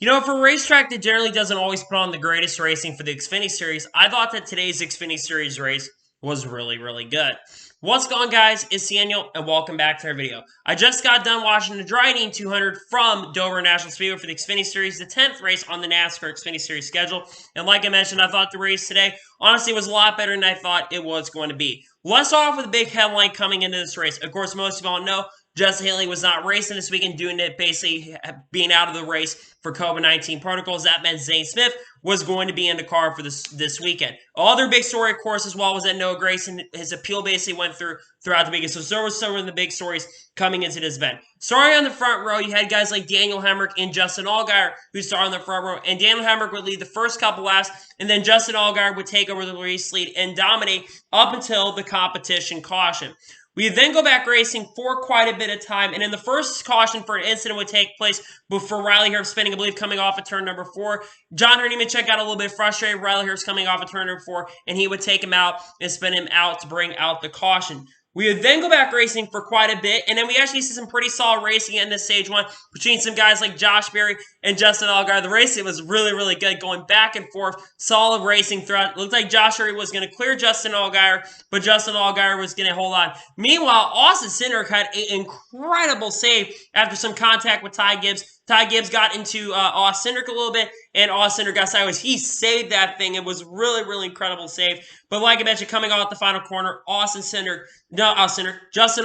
You know, for a racetrack that generally doesn't always put on the greatest racing for the Xfinity Series, I thought that today's Xfinity Series race was really, really good. What's going on, guys? It's Daniel, and welcome back to our video. I just got done watching the Dryden 200 from Dover International Speedway for the Xfinity Series, the 10th race on the NASCAR Xfinity Series schedule. And like I mentioned, I thought the race today, honestly, was a lot better than I thought it was going to be. Let's start off with a big headline coming into this race. Of course, most of you all know Justin Haley was not racing this weekend, doing it basically being out of the race for COVID-19 protocols. That meant Zane Smith was going to be in the car for this weekend. Other big story, of course, as well, was that Noah Gragson, his appeal basically went throughout the weekend. So there was some of the big stories coming into this event. Starting on the front row, you had guys like Daniel Hemrick and Justin Allgaier who started on the front row. And Daniel Hemrick would lead the first couple laps, and then Justin Allgaier would take over the race lead and dominate up until the competition caution. We then go back racing for quite a bit of time, and in the first caution for an incident would take place before Riley Herbst spinning, I believe, coming off of turn number 4. John Nemechek got a little bit frustrated. Riley Herbst coming off of turn number 4, and he would take him out and spin him out to bring out the caution. We would then go back racing for quite a bit, and then we actually see some pretty solid racing in this stage 1 between some guys like Josh Berry and Justin Allgaier. The racing was really, really good, going back and forth, solid racing throughout. It looked like Josh Berry was going to clear Justin Allgaier, but Justin Allgaier was going to hold on. Meanwhile, Austin Cindric had an incredible save after some contact with Ty Gibbs. Ty Gibbs got into Austin Cindric a little bit, and Austin Cindric got sideways. He saved that thing. It was really, really incredible save. But like I mentioned, coming off the final corner, Justin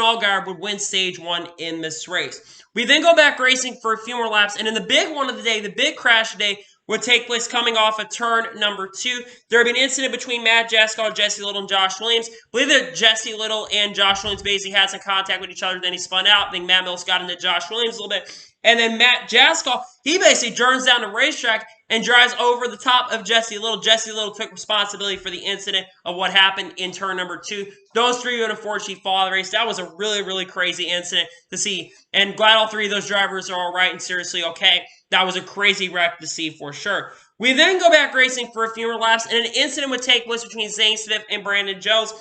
Allgaier would win stage 1 in this race. We then go back racing for a few more laps, and in the big one of the day, the big crash today, would take place coming off of turn number 2. There would be an incident between Matt Jaskol, Jesse Little, and Josh Williams. I believe that Jesse Little and Josh Williams basically had some contact with each other. Then he spun out. I think Matt Mills got into Josh Williams a little bit. And then Matt Jaskol, he basically turns down the racetrack and drives over the top of Jesse Little. Jesse Little took responsibility for the incident of what happened in turn number 2. Those three would unfortunately fall out of the race. That was a really, really crazy incident to see. And glad all three of those drivers are all right and seriously okay. That was a crazy wreck to see for sure. We then go back racing for a few more laps, and an incident would take place between Zane Smith and Brandon Jones.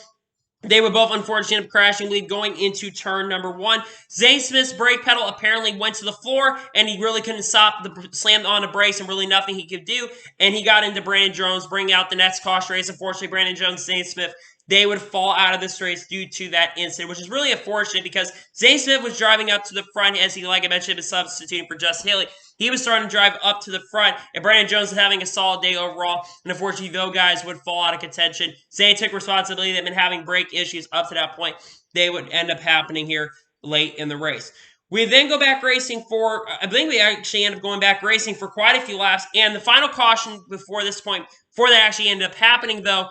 They would both unfortunately end up crashing, lead going into turn number 1. Zane Smith's brake pedal apparently went to the floor, and he really couldn't stop, slammed on the brakes, and really nothing he could do. And he got into Brandon Jones, bringing out the next caution race. Unfortunately, Brandon Jones, Zane Smith, they would fall out of this race due to that incident, which is really unfortunate because Zane Smith was driving up to the front as he, like I mentioned, was substituting for Justin Haley. He was starting to drive up to the front, and Brandon Jones was having a solid day overall. And unfortunately, those guys would fall out of contention. Zane took responsibility. They've been having brake issues up to that point. They would end up happening here late in the race. We then go back racing for, I think we actually end up going back racing for quite a few laps. And the final caution before this point, before that actually ended up happening, though,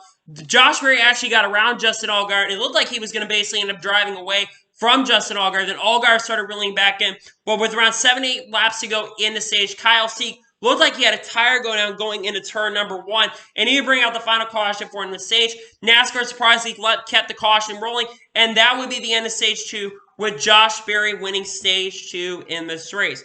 Josh Berry actually got around Justin Allgaier, and it looked like he was going to basically end up driving away from Justin Allgaier. Then Allgaier started reeling back in. But with around 7-8 laps to go in the stage, Kyle Seek looked like he had a tire go down going into turn number 1, and he would bring out the final caution for him in the stage. NASCAR surprisingly kept the caution rolling, and that would be the end of stage 2, with Josh Berry winning stage 2 in this race.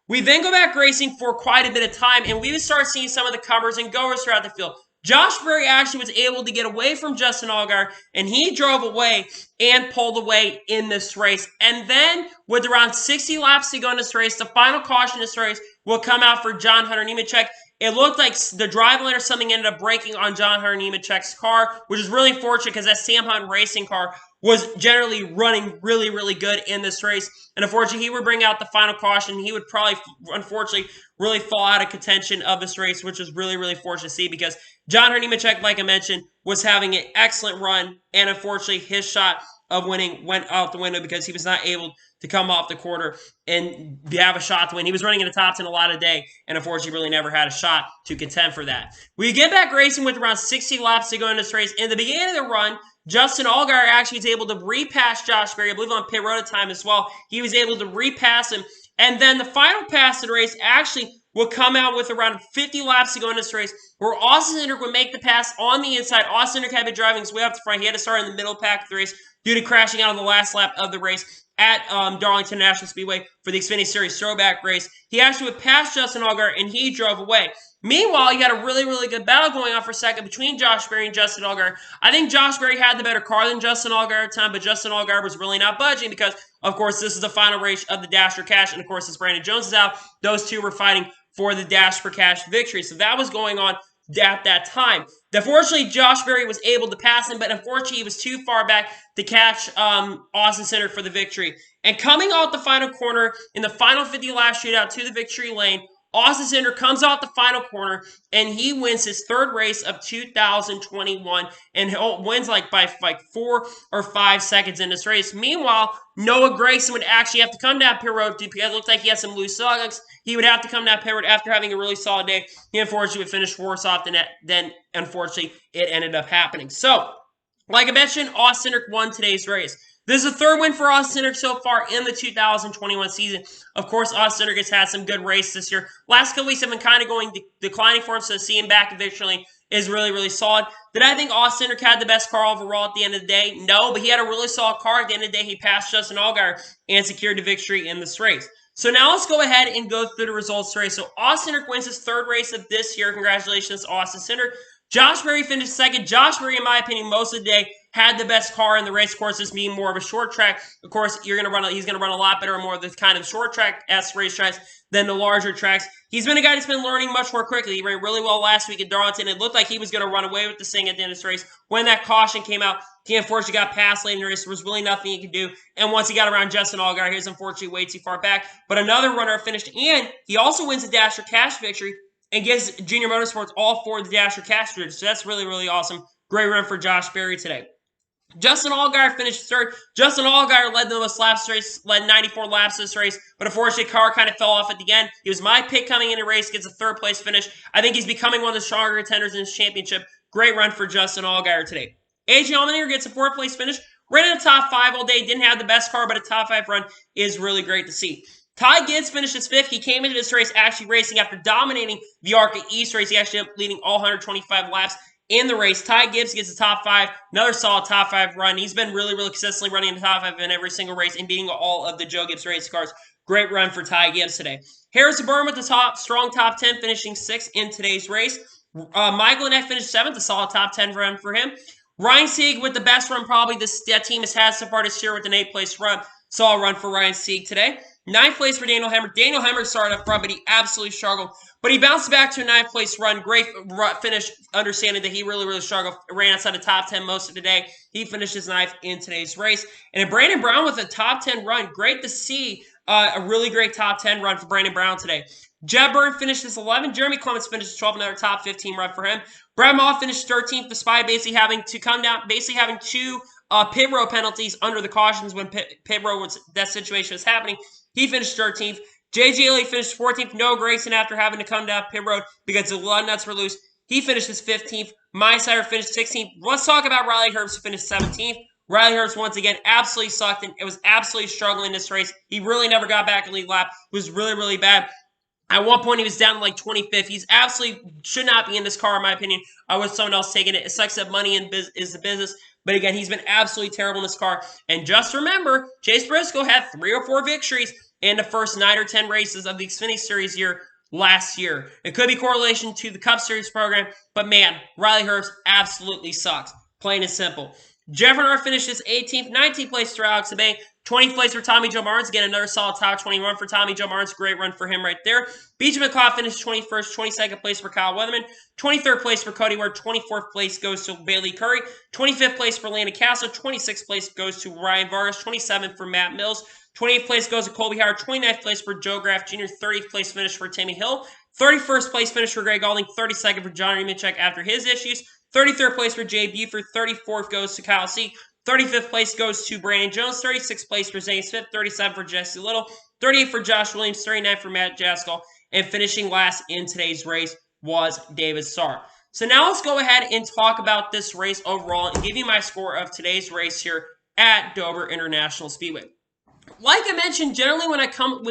We then go back racing for quite a bit of time, and we would start seeing some of the comers and goers throughout the field. Josh Berry actually was able to get away from Justin Allgaier, and he drove away and pulled away in this race. And then, with around 60 laps to go in this race, the final caution in this race will come out for John Hunter Nemechek. It looked like the driveline or something ended up breaking on John Hunter Nemechek's car, which is really unfortunate because that Sam Hunt racing car was generally running really, really good in this race. And unfortunately, he would bring out the final caution. He would probably, unfortunately, really fall out of contention of this race, which is really, really fortunate to see because John Hunter Nemechek, like I mentioned, was having an excellent run. And unfortunately, his shot of winning went out the window because he was not able to come off the quarter and have a shot to win. He was running in the top 10 a lot of day, and unfortunately really never had a shot to contend for that. We get back racing with around 60 laps to go in this race. In the beginning of the run, Justin Allgaier actually was able to repass Josh Berry, I believe on pit road time as well. He was able to repass him. And then the final pass of the race actually will come out with around 50 laps to go in this race, where Austin Cindric would make the pass on the inside. Austin Cindric had been driving his way up the front. He had to start in the middle pack of the race due to crashing out on the last lap of the race at Darlington International Speedway for the Xfinity Series throwback race. He actually would pass Justin Allgaier, and he drove away. Meanwhile, you had a really, really good battle going on for a second between Josh Berry and Justin Allgaier. I think Josh Berry had the better car than Justin Allgaier at the time, but Justin Allgaier was really not budging because, of course, this is the final race of the Dasher Cash, and, of course, since Brandon Jones is out, those two were fighting for the Dash for Cash victory. So that was going on at that time. Unfortunately, Josh Berry was able to pass him, but unfortunately, he was too far back to catch Austin Cindric for the victory. And coming out the final corner in the final 50 lap shootout to the victory lane, Austin Cindric comes out the final corner, and he wins his third race of 2021, and wins by 4 or 5 seconds in this race. Meanwhile, Noah Gragson would actually have to come down pit road because it looked like he had some loose lugs. He would have to come down pit road after having a really solid day. He unfortunately would finish worse off than unfortunately it ended up happening. So, like I mentioned, Austin Cindric won today's race. This is the third win for Austin Cindric so far in the 2021 season. Of course, Austin Cindric has had some good races this year. Last couple weeks have been kind of going declining for him, so to see him back eventually is really, really solid. Did I think Austin Cindric had the best car overall at the end of the day? No, but he had a really solid car. At the end of the day, he passed Justin Allgaier and secured the victory in this race. So now let's go ahead and go through the results today. So Austin Cindric wins his third race of this year. Congratulations, Austin Cindric. Josh Berry finished second. Josh Berry, in my opinion, most of the day had the best car in the race. Of course, this being more of a short track. Of course, he's going to run a lot better and more of the kind of short track-esque racetracks than the larger tracks. He's been a guy that's been learning much more quickly. He ran really well last week at Darlington. It looked like he was going to run away with this thing at the end of this race. When that caution came out, he unfortunately got passed late in the race. There was really nothing he could do. And once he got around Justin Allgaier, he was unfortunately way too far back. But another runner finished, and he also wins the Dash for Cash victory and gives Junior Motorsports all 4 of the Dash for Cash victory. So that's really, really awesome. Great run for Josh Berry today. Justin Allgaier finished third. Justin Allgaier led the most laps race, led 94 laps this race, but unfortunately, car kind of fell off at the end. He was my pick coming in the race, gets a third place finish. I think he's becoming one of the stronger contenders in this championship. Great run for Justin Allgaier today. AJ Allmendinger gets a fourth place finish. Ran in the top 5 all day. Didn't have the best car, but a top 5 run is really great to see. Ty Gibbs finished his 5th. He came into this race actually racing after dominating the ARCA East race. He actually ended up leading all 125 laps in the race. Ty Gibbs gets the top 5. Another solid top 5 run. He's been really, really consistently running in the top 5 in every single race and beating all of the Joe Gibbs race cars. Great run for Ty Gibbs today. Harrison Burton with the strong top 10, finishing 6th in today's race. Michael Annett finished 7th, a solid top 10 run for him. Ryan Sieg with the best run probably that team has had so far this year with an 8th place run. Solid run for Ryan Sieg today. 9th place for Daniel Hemrick. Daniel Hemrick started up front, but he absolutely struggled. But he bounced back to a 9th place run. Great finish, understanding that he really, really struggled. Ran outside the top 10 most of the day. He finished his 9th in today's race. And Brandon Brown with a top 10 run. Great to see a really great top 10 run for Brandon Brown today. Jeb Burton finished his 11th. Jeremy Clements finished his 12th. Another top 15 run for him. Brad Moss finished 13th, despite basically having to come down, basically having 2 pit road penalties under the cautions when pit road that situation was happening. He finished 13th. J.J. Lee finished 14th. Noah Gragson, after having to come down pit road because the lug nuts were loose, he finished his 15th. Mysider finished 16th. Let's talk about Riley Herbst, who finished 17th. Riley Herbst, once again, absolutely sucked, and it was absolutely struggling in this race. He really never got back in the lead lap. It was really, really bad. At one point, he was down to like 25th. He's absolutely should not be in this car, in my opinion. I wish someone else taking it. It sucks that money is the business. But again, he's been absolutely terrible in this car. And just remember, Chase Briscoe had 3 or 4 victories in the first 9 or 10 races of the Xfinity Series here last year. It could be correlation to the Cup Series program, but man, Riley Herbst absolutely sucks. Plain and simple. Jeff Renard finishes 18th, 19th place for Alex Abay, 20th place for Tommy Joe Martins. Again, another solid top 20 run for Tommy Joe Martins. Great run for him right there. BJ McLeod finished 21st, 22nd place for Kyle Weatherman, 23rd place for Cody Ward, 24th place goes to Bailey Curry, 25th place for Landon Castle, 26th place goes to Ryan Vargas, 27th for Matt Mills, 28th place goes to Colby Howard, 29th place for Joe Graff Jr., 30th place finish for Timmy Hill, 31st place finish for Greg Alding, 32nd for Johnny Minchek after his issues, 33rd place for Jay Buford, 34th goes to Kyle C., 35th place goes to Brandon Jones, 36th place for Zane Smith, 37th for Jesse Little, 38th for Josh Williams, 39th for Matt Jaskell, and finishing last in today's race was David Starr. So now let's go ahead and talk about this race overall and give you my score of today's race here at Dover International Speedway. Like I mentioned, generally when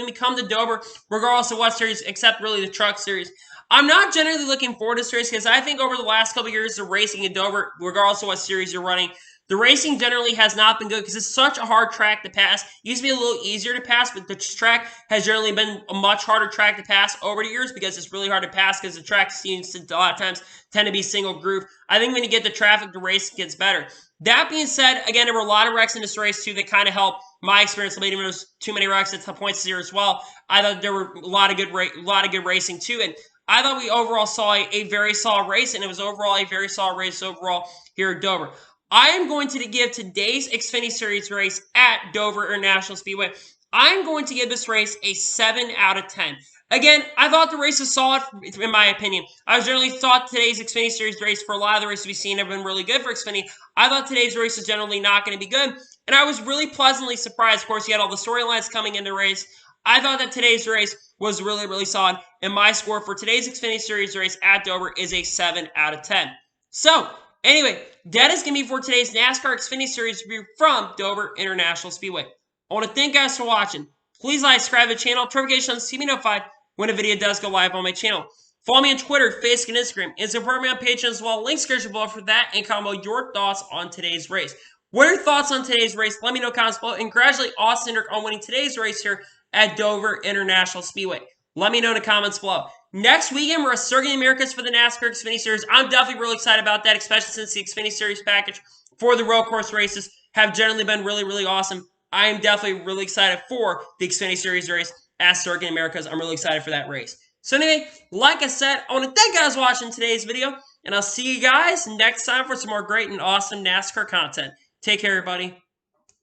we come to Dover, regardless of what series, except really the truck series, I'm not generally looking forward to this race because I think over the last couple of years, the racing in Dover, regardless of what series you're running, the racing generally has not been good because it's such a hard track to pass. It used to be a little easier to pass, but the track has generally been a much harder track to pass over the years because it's really hard to pass because the track seems to a lot of times tend to be single groove. I think when you get the traffic, the race gets better. That being said, again, there were a lot of wrecks in this race too that kind of helped my experience leading those too many wrecks at some points here as well. I thought there were a lot of good racing too, and I thought we overall saw a very solid race, and it was overall a very solid race overall here at Dover. I am going to give today's Xfinity Series race at Dover International Speedway, I'm going to give this race a 7 out of 10. Again, I thought the race was solid, in my opinion. I generally thought today's Xfinity Series race, for a lot of the races we've seen, have been really good for Xfinity. I thought today's race was generally not going to be good, and I was really pleasantly surprised. Of course, you had all the storylines coming into the race. I thought that today's race was really, really solid, and my score for today's Xfinity Series race at Dover is a 7 out of 10. So, anyway, that is going to be for today's NASCAR Xfinity Series review from Dover International Speedway. I want to thank you guys for watching. Please like, subscribe to the channel, notifications to be notified when a video does go live on my channel. Follow me on Twitter, Facebook, and Instagram. And support me on Patreon as well. Links description below for that, and comment your thoughts on today's race. What are your thoughts on today's race? Let me know in the comments below. And congratulate Cindric on winning today's race here at Dover International Speedway. Let me know in the comments below. Next weekend, we're at Circuit of the Americas for the NASCAR Xfinity Series. I'm definitely really excited about that, especially since the Xfinity Series package for the road course races have generally been really, really awesome. I am definitely really excited for the Xfinity Series race at Circuit of the Americas. I'm really excited for that race. So anyway, like I said, I want to thank you guys for watching today's video, and I'll see you guys next time for some more great and awesome NASCAR content. Take care, everybody.